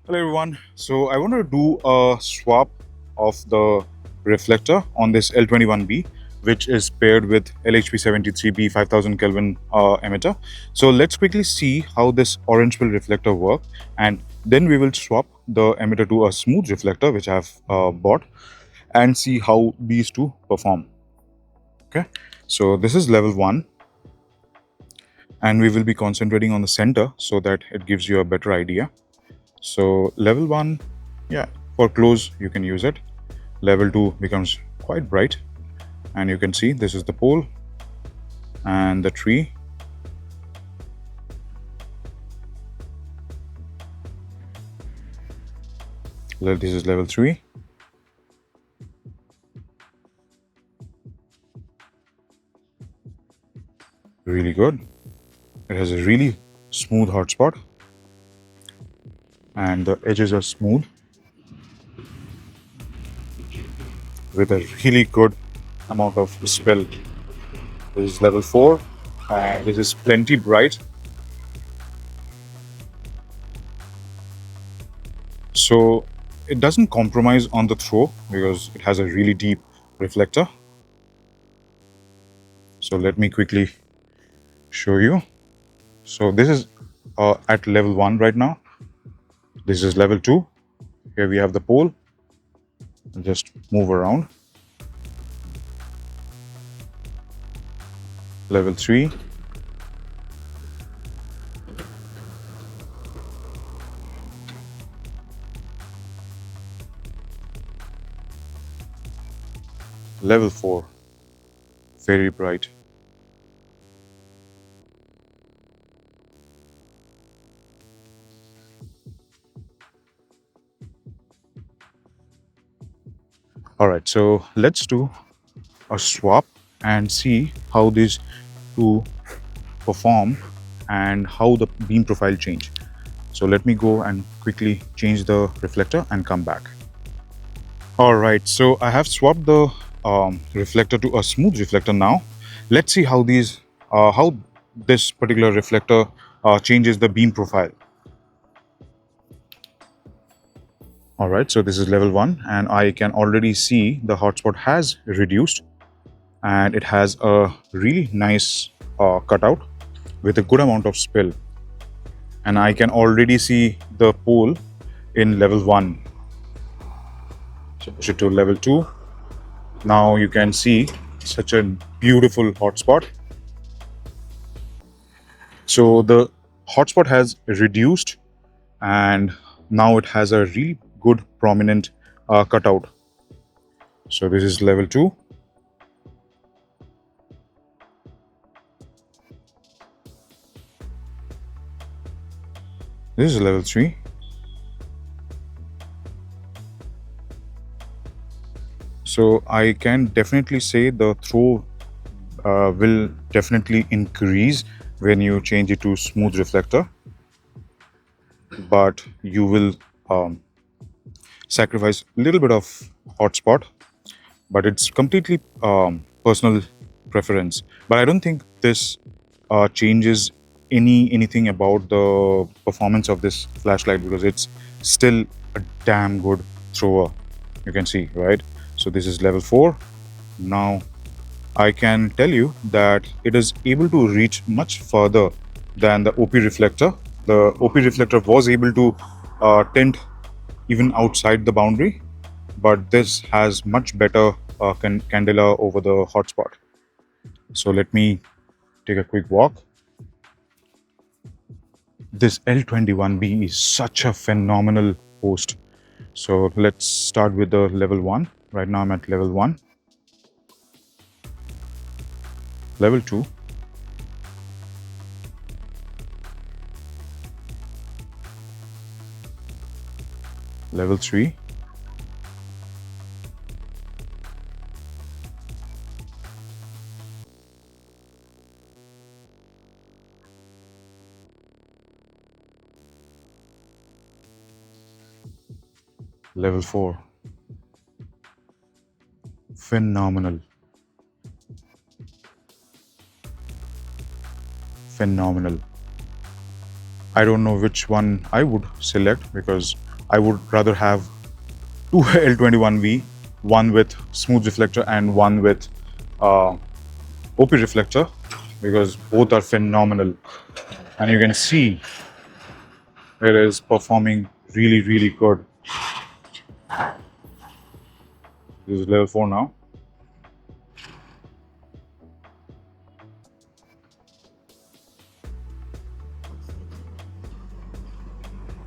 Hello everyone. So I want to do a swap of the reflector on this L21B, which is paired with LHP73B 5000 Kelvin emitter. So let's quickly see how this orange pill reflector works, and then we will swap the emitter to a smooth reflector, which I've bought, and see how these two perform. Okay. So this is level 1, and we will be concentrating on the center so that it gives you a better idea. So level 1, yeah, for close you can use it. Level 2 becomes quite bright, and you can see this is the pole and the tree. This is level 3. Really good. It has a really smooth hotspot, and the edges are smooth with a really good amount of spill. This is level 4, and this is plenty bright. So it doesn't compromise on the throw because it has a really deep reflector. So let me quickly show you. So this is at level 1 right now. This is level 2. Here we have the pole. Just move around. Level 3. Level 4. Very bright. Alright, so let's do a swap and see how these two perform and how the beam profile change. So let me go and quickly change the reflector and come back. Alright, so I have swapped the reflector to a smooth reflector now. Let's see how this particular reflector changes the beam profile. Alright, so this is level 1, and I can already see the hotspot has reduced, and it has a really nice cutout with a good amount of spill. And I can already see the pole in level 1. So push it to level 2. Now you can see such a beautiful hotspot. So the hotspot has reduced, and now it has a really good prominent cutout. So this is level 2. This is level 3. So I can definitely say the throw will definitely increase when you change it to smooth reflector, but you will sacrifice a little bit of hotspot, but it's completely personal preference. But I don't think this changes anything about the performance of this flashlight, because it's still a damn good thrower. You can see, right? So this is level 4. Now I can tell you that it is able to reach much further than the OP reflector. The OP reflector was able to tint even outside the boundary, but this has much better candela over the hotspot. So let me take a quick walk. This L21B is such a phenomenal host. So let's start with the level 1. Right now I'm at level 1. Level 2. Level 3. Level 4. Phenomenal. Phenomenal. I don't know which one I would select, because I would rather have two L21B, one with smooth reflector and one with OP reflector, because both are phenomenal. And you can see it is performing really, really good. This is level 4 now.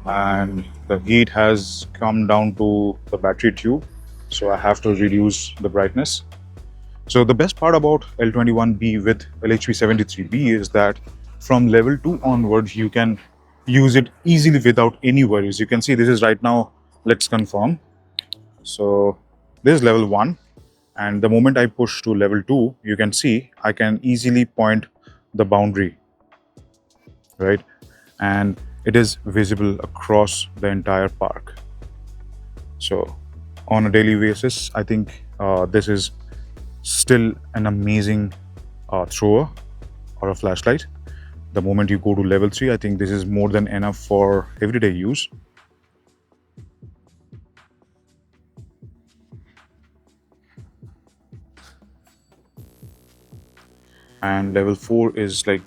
And the heat has come down to the battery tube, so I have to reduce the brightness. So the best part about L21B with LHP73B is that from level 2 onwards, you can use it easily without any worries. You can see this is right now, let's confirm. So this is level 1, and the moment I push to level 2, you can see I can easily point the boundary, right? And it is visible across the entire park. So on a daily basis, I think this is still an amazing thrower or a flashlight. The moment you go to level 3, I think this is more than enough for everyday use. And level 4 is like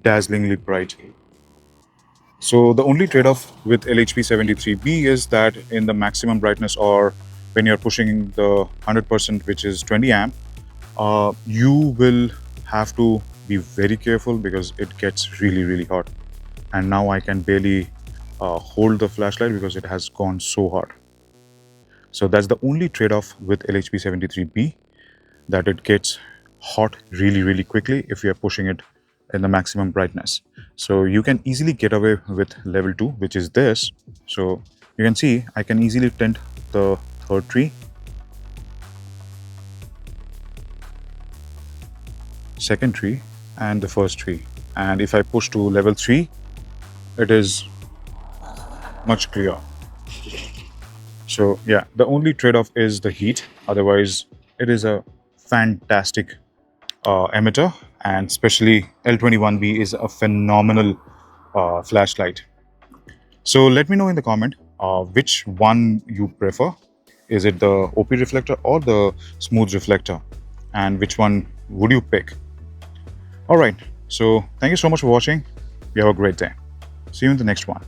dazzlingly bright. So the only trade-off with LHP73B is that in the maximum brightness, or when you're pushing the 100%, which is 20 amp, you will have to be very careful because it gets really, really hot. And now I can barely hold the flashlight because it has gone so hot. So that's the only trade-off with LHP73B, that it gets hot really, really quickly if you're pushing it in the maximum brightness. So you can easily get away with level 2, which is this. So you can see I can easily tint the third tree, second tree, and the first tree. And if I push to level 3, it is much clearer. So yeah, the only trade-off is the heat. Otherwise, it is a fantastic emitter, and especially L21B is a phenomenal flashlight. So let me know in the comment which one you prefer. Is it the OP reflector or the smooth reflector? And which one would you pick? All right. So thank you so much for watching. You have a great day. See you in the next one.